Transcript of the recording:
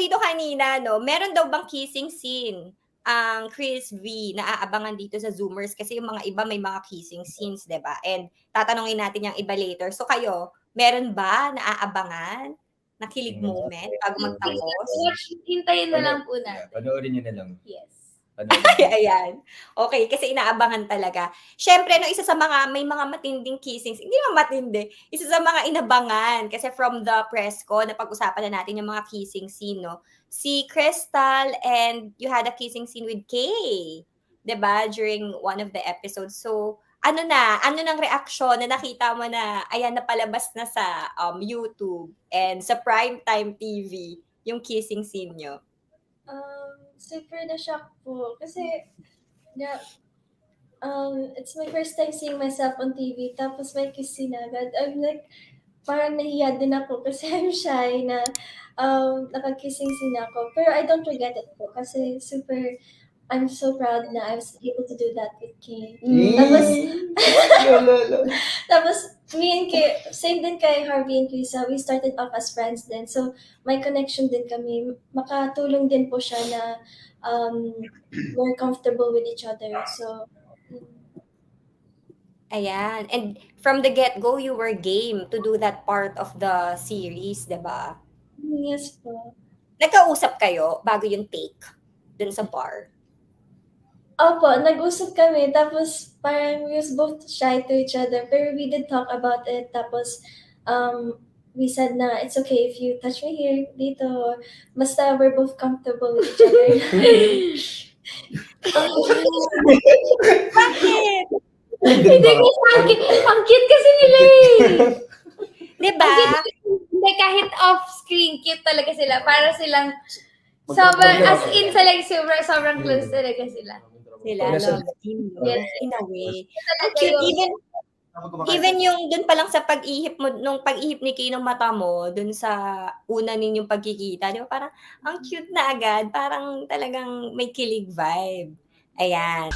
dito kanina 'no, meron daw bang kissing scene ang Chris V na aabangan dito sa Zoomers kasi yung mga iba may mga kissing scenes, 'di ba? And tatanungin natin yang iba later. So kayo, meron ba na aabangan na kilig moment bago magtapos? Hintayin na lang po natin. Panoorin niyo na lang. Yes. Ayan. Okay, kasi inaabangan talaga. Siyempre 'no, isa sa mga may mga matinding kissing hindi naman matindi, isa sa mga inabangan kasi from the press ko napag-usapan na natin yung mga kissing scene 'no. Si Crystal and you had a kissing scene with Kay, 'di ba, during one of the episodes. So, ano ng reaksyon na nakita mo na ayan napalabas na sa, YouTube and sa Primetime TV yung kissing scene niyo? Super na-shock po kasi it's my first time seeing myself on TV tapos may kiss scene agad. I'm like, parang nahiya din ako kasi I'm shy na nakakissing scene ako. Pero I don't regret it po kasi I'm so proud na I was able to do that with Kay. Tapos, me and Kay, same din kay Harvey and Krisa, we started off as friends din. So, may connection din kami. Makatulong din po siya na more comfortable with each other. So, Ayan. And from the get-go, you were game to do that part of the series, 'di ba? yes po. Nagkausap kayo bago yung take dun sa bar? Opo, nag-usap kami tapos parang we was both shy to each other pero we did talk about it tapos we said na it's okay if you touch me here, dito, basta we're both comfortable with each other. Bakit? Hindi kasi ang cute kasi nila eh. 'Di ba? Hindi, kahit off-screen, cute talaga sila. Para silang sobrang, as in sobrang close talaga sila. Sila love team, no? Yes. In a way. Ang Talaga cute yung, even yung dun pa lang sa pag-ihip mo nung pag-ihip ni Kay ng mata mo dun sa una ninyong pagkikita, 'di ba? Parang ang cute na agad, parang talagang may kilig vibe. Ayan.